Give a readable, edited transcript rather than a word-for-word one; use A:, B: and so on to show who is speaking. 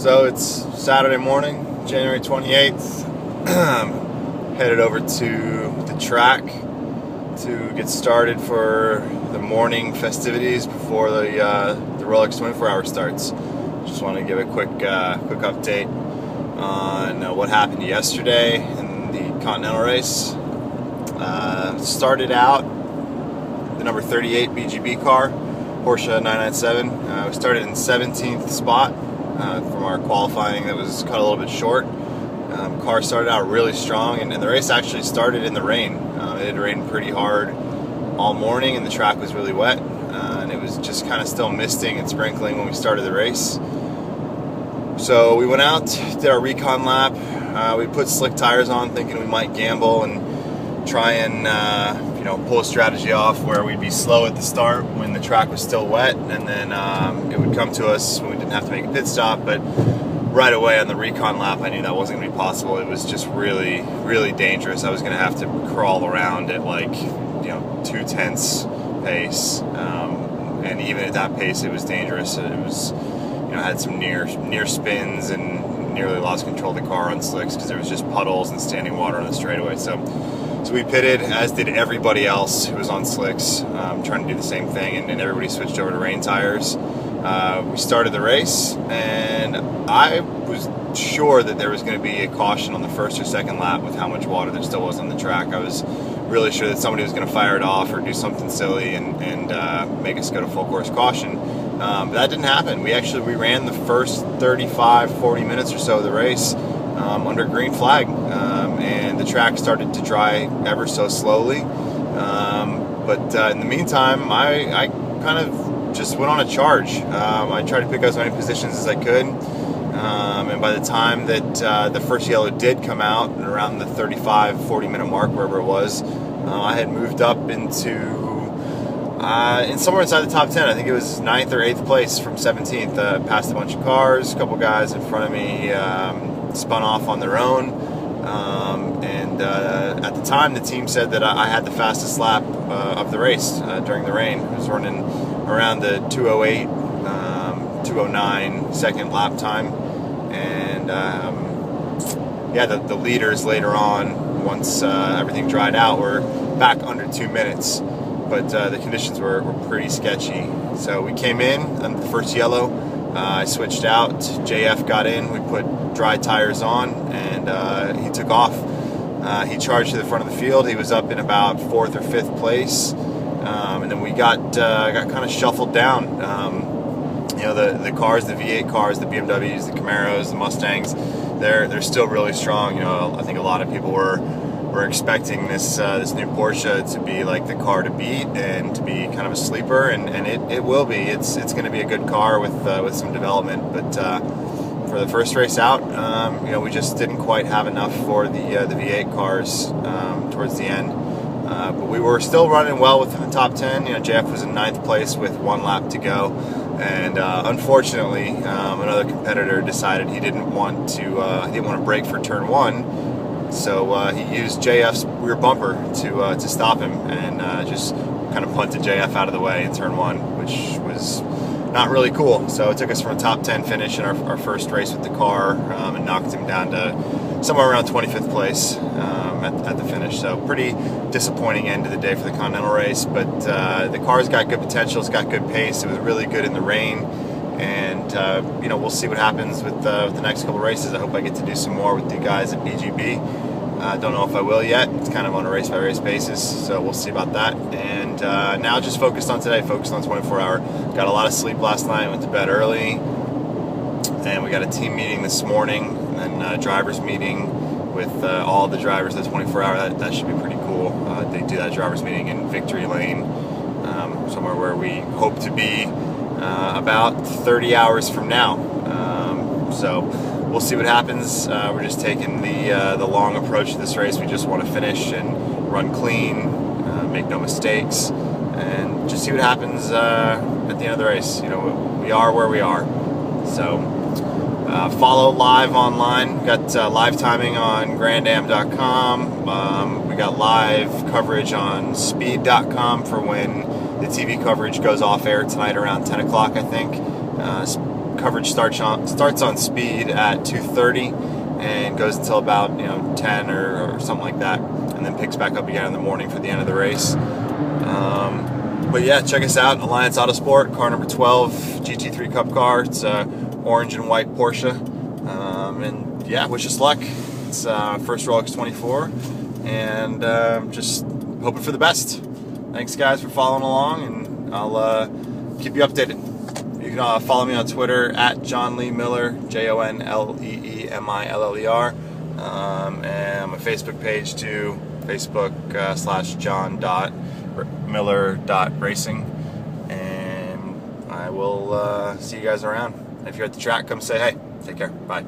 A: So it's Saturday morning, January 28th. Headed over to the track to get started for the morning festivities before the Rolex 24-hour starts. Just want to give a quick update on what happened yesterday in the Continental Race. Started out the number 38 BGB car, Porsche 997. We started in 17th spot from our qualifying that was cut a little bit short. Car started out really strong, and the race actually started in the rain. It had rained pretty hard all morning, and the track was really wet, and it was just kind of still misting and sprinkling when we started the race. So we went out, did our recon lap. We put slick tires on, thinking we might gamble and try and pull a strategy off where we'd be slow at the start when the track was still wet, and then it would come to us when we didn't have to make a pit stop. But right away on the recon lap, I knew that wasn't going to be possible. It was just really, really dangerous. I was going to have to crawl around at like 2/10 pace, and even at that pace, it was dangerous. It was, I had some near spins and nearly lost control of the car on slicks because there was just puddles and standing water on the straightaway. So we pitted, as did everybody else who was on slicks, trying to do the same thing, and everybody switched over to rain tires. We started the race, and I was sure that there was going to be a caution on the first or second lap with how much water there still was on the track. I was really sure that somebody was going to fire it off or do something silly and make us go to full course caution. But that didn't happen. We ran the first 35-40 minutes or so of the race under green flag, and the track started to dry ever so slowly. But in the meantime, I kind of just went on a charge. I tried to pick up as many positions as I could, and by the time that the first yellow did come out, around the 35-40 minute mark, wherever it was, I had moved up into somewhere inside the top 10. I think it was 9th or 8th place from 17th. Passed a bunch of cars. A couple guys in front of me spun off on their own, and at the time the team said that I had the fastest lap of the race during the rain. I was running around the 2:08, 2:09 second lap time, and the leaders later on, once everything dried out, were back under 2 minutes, but the conditions were pretty sketchy. So we came in on the first yellow. I switched out, JF got in, we put dry tires on, and he took off. He charged to the front of the field. He was up in about 4th or 5th place, and then we got kind of shuffled down. The cars, the V8 cars, the BMWs, the Camaros, the Mustangs, they're still really strong. I think a lot of people were expecting this new Porsche to be like the car to beat and to be kind of a sleeper, and it will be. It's going to be a good car with some development, but for the first race out, we just didn't quite have enough for the V8 cars towards the end. But we were still running well within the top 10. JF was in 9th place with 1 lap to go, and unfortunately, another competitor decided he didn't want to brake for turn 1. So he used JF's rear bumper to stop him, and just kind of punted JF out of the way in turn 1, which was not really cool. So it took us from a top 10 finish in our first race with the car, and knocked him down to somewhere around 25th place at the finish. So pretty disappointing end of the day for the Continental Race, but the car's got good potential, it's got good pace, it was really good in the rain, and we'll see what happens with the next couple races. I hope I get to do some more with the guys at BGB. I don't know if I will yet. It's kind of on a race-by-race basis, so we'll see about that. And now just focused on today, focused on 24-hour. Got a lot of sleep last night, went to bed early, and we got a team meeting this morning, and then a driver's meeting with all the drivers of the 24-hour. That should be pretty cool. They do that driver's meeting in Victory Lane, somewhere where we hope to be about 30 hours from now. So we'll see what happens. We're just taking the long approach to this race. We just want to finish and run clean, make no mistakes, and just see what happens at the end of the race. We are where we are. So follow live online. We've got live timing on grandam.com. We got live coverage on speed.com for when the TV coverage goes off air tonight around 10 o'clock, I think. Coverage starts on speed at 2:30 and goes until about 10 or something like that, and then picks back up again in the morning for the end of the race. But yeah, check us out, Alliance Autosport, car number 12, GT3 Cup car. It's a orange and white Porsche, and yeah, wish us luck. It's first Rolex 24, and just hoping for the best. Thanks guys for following along, and I'll keep you updated. You can follow me on Twitter at John Lee Miller, JONLEEMILLER, and my Facebook page too, Facebook/John.Miller.Racing, and I will see you guys around. If you're at the track, come say hey. Take care. Bye.